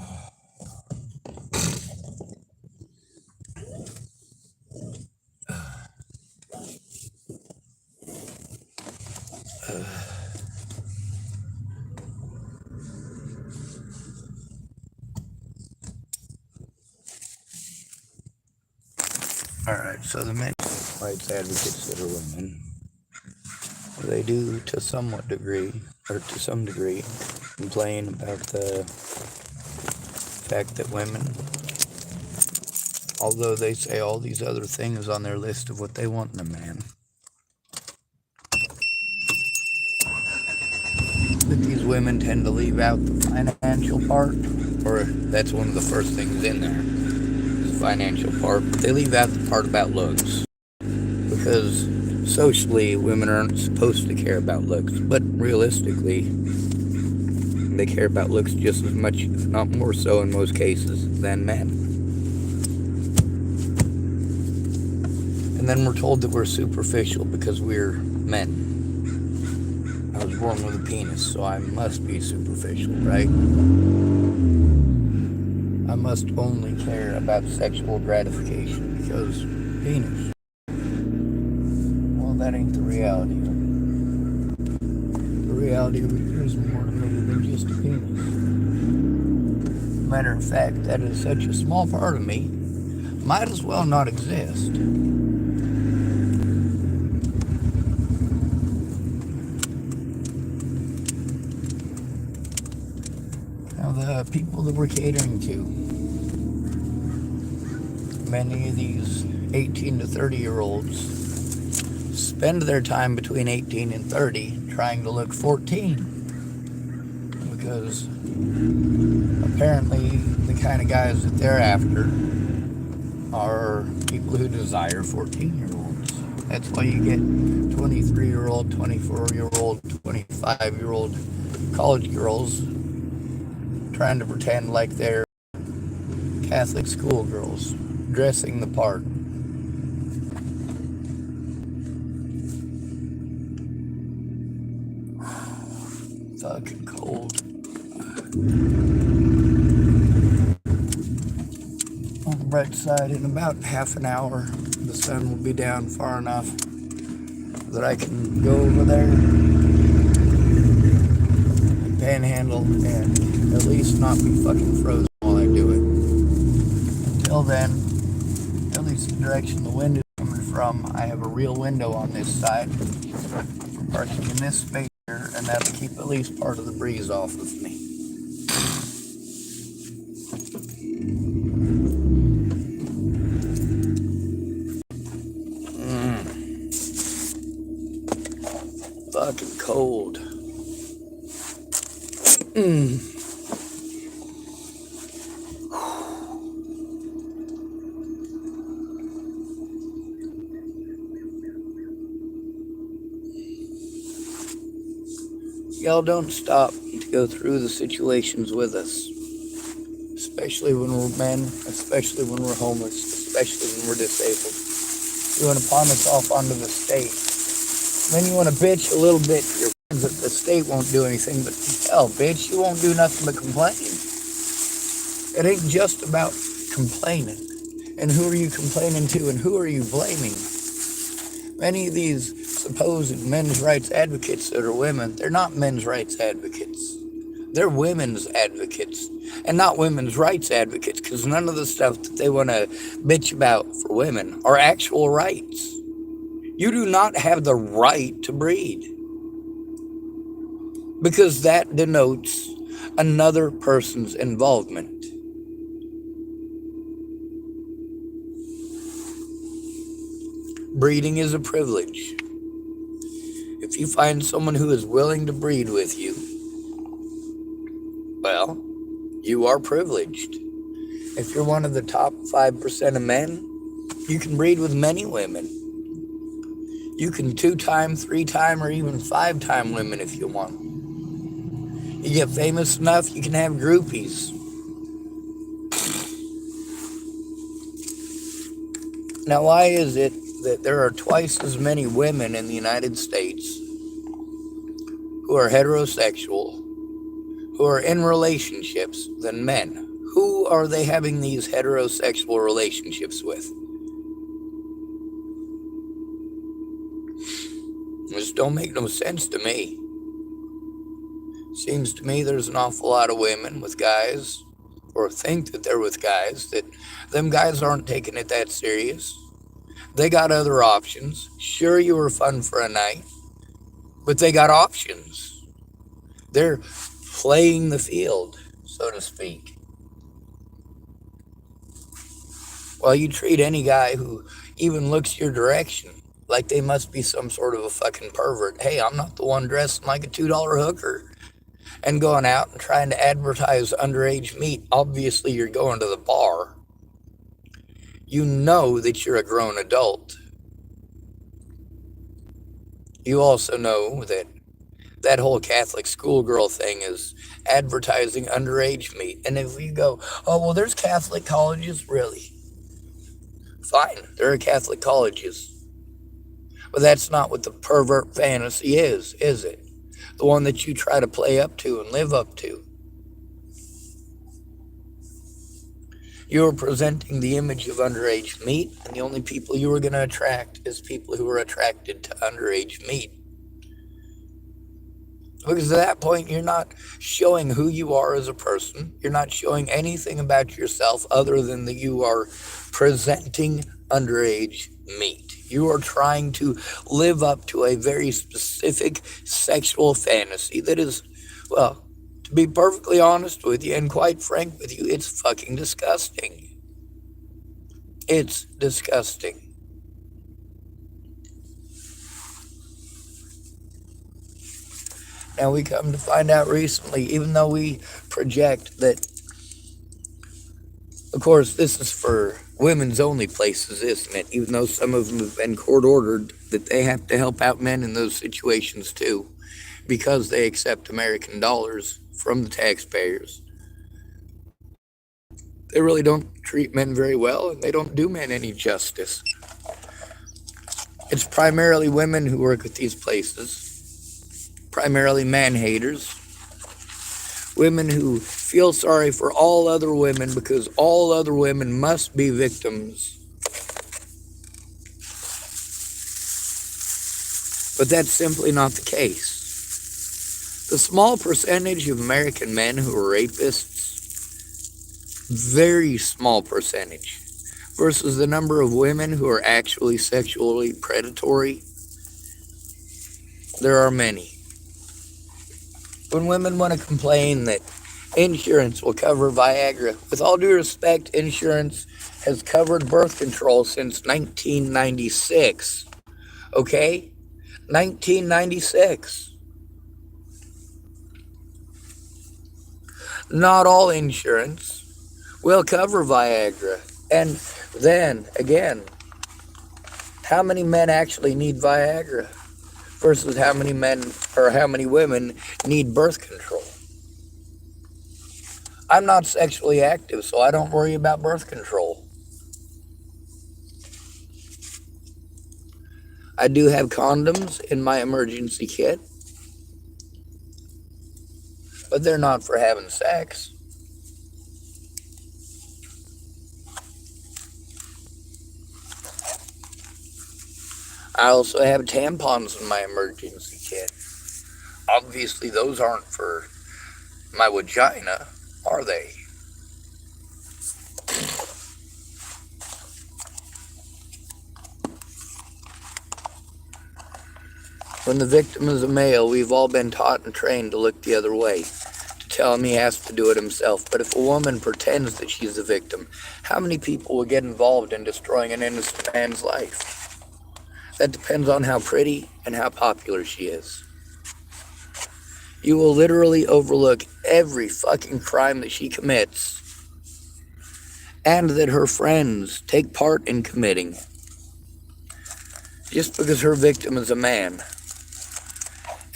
All right, so the many rights advocates that are women, they do to somewhat degree, or to some degree, complain about the fact that women, although they say all these other things on their list of what they want in a man, women tend to leave out the financial part, or that's one of the first things in there, is the financial part. But they leave out the part about looks because socially, women aren't supposed to care about looks, but realistically, they care about looks just as much, if not more so in most cases, than men. And then we're told that we're superficial because we're men. I was born with a penis, so I must be superficial, right? I must only care about sexual gratification because penis. Well, that ain't the reality. The reality is more to me than just a penis. Matter of fact, that is such a small part of me, might as well not exist. Now, the people that we're catering to, many of these 18 to 30-year-olds spend their time between 18 and 30 trying to look 14 because apparently the kind of guys that they're after are people who desire 14-year-olds. That's why you get 23-year-old, 24-year-old, 25-year-old college girls trying to pretend like they're Catholic schoolgirls, dressing the part. Fucking cold. On the bright side, in about half an hour, the sun will be down far enough that I can go over there and panhandle and at least not be fucking frozen while I do it. Until then, at least the direction the wind is coming from, I have a real window on this side for parking in this space here, and that'll keep at least part of the breeze off of me. Fucking cold. Y'all don't stop to go through the situations with us, especially when we're men, especially when we're homeless, especially when we're disabled. You want to pawn us off onto the state. Then you want to bitch a little bit to your friends that the state won't do anything, but hell, bitch, you won't do nothing but complain. It ain't just about complaining. And who are you complaining to and who are you blaming? Many of these supposed men's rights advocates that are women, they're not men's rights advocates. They're women's advocates and not women's rights advocates, because none of the stuff that they want to bitch about for women are actual rights. You do not have the right to breed because that denotes another person's involvement. Breeding is a privilege. If you find someone who is willing to breed with you, well, you are privileged. If you're one of the top 5% of men, you can breed with many women. You can 2-time, 3-time, or even 5-time women if you want. You get famous enough, you can have groupies. Now, why is it that there are twice as many women in the United States who are heterosexual, who are in relationships, than men? Who are they having these heterosexual relationships with? This don't make no sense to me. Seems to me there's an awful lot of women with guys, or think that they're with guys, that them guys aren't taking it that serious. They got other options. Sure, you were fun for a night, but they got options. They're playing the field, so to speak. Well, you treat any guy who even looks your direction like they must be some sort of a fucking pervert. Hey, I'm not the one dressing like a $2 hooker. and going out and trying to advertise underage meat. Obviously, you're going to the bar. You know that you're a grown adult. You also know that that whole Catholic schoolgirl thing is advertising underage meat. And if you go, oh, well, there's Catholic colleges, really? Fine, there are Catholic colleges. But that's not what the pervert fantasy is it? The one that you try to play up to and live up to. You are presenting the image of underage meat, and the only people you are going to attract is people who are attracted to underage meat. Because at that point, you're not showing who you are as a person. You're not showing anything about yourself other than that you are presenting underage meat. You are trying to live up to a very specific sexual fantasy that is, well, to be perfectly honest with you and quite frank with you, it's fucking disgusting. It's disgusting. And we come to find out recently, even though we project that, of course, this is for women's only places, isn't it? Even though some of them have been court ordered that they have to help out men in those situations too, because they accept American dollars from the taxpayers. They really don't treat men very well, and they don't do men any justice. It's primarily women who work at these places, primarily man haters, women who feel sorry for all other women because all other women must be victims. But that's simply not the case. The small percentage of American men who are rapists, very small percentage, versus the number of women who are actually sexually predatory, there are many. When women want to complain that insurance will cover Viagra, with all due respect, insurance has covered birth control since 1996. Okay? 1996. Not all insurance will cover Viagra. And then, again, how many men actually need Viagra versus how many men or how many women need birth control? I'm not sexually active, so I don't worry about birth control. I do have condoms in my emergency kit, but they're not for having sex. I also have tampons in my emergency kit. Obviously, those aren't for my vagina, are they? When the victim is a male, we've all been taught and trained to look the other way, to tell him he has to do it himself. But if a woman pretends that she's the victim, how many people will get involved in destroying an innocent man's life? That depends on how pretty and how popular she is. You will literally overlook every fucking crime that she commits and that her friends take part in committing just because her victim is a man.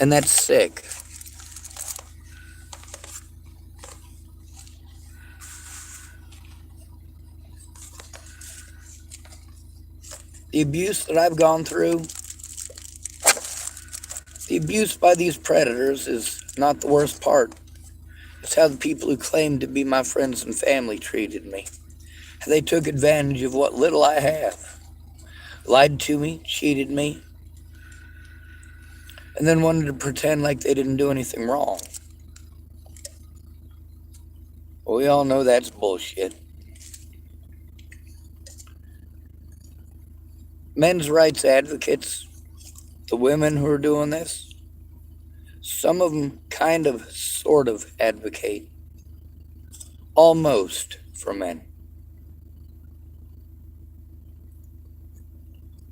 And that's sick. The abuse that I've gone through, the abuse by these predators is not the worst part. It's how the people who claim to be my friends and family treated me. They took advantage of what little I have. Lied to me, cheated me, and then wanted to pretend like they didn't do anything wrong. Well, we all know that's bullshit. Men's rights advocates, the women who are doing this, some of them kind of, sort of advocate, almost, for men.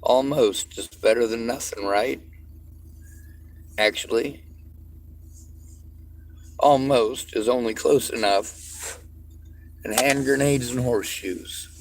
Almost is better than nothing, right? Actually, almost is only close enough, and hand grenades and horseshoes.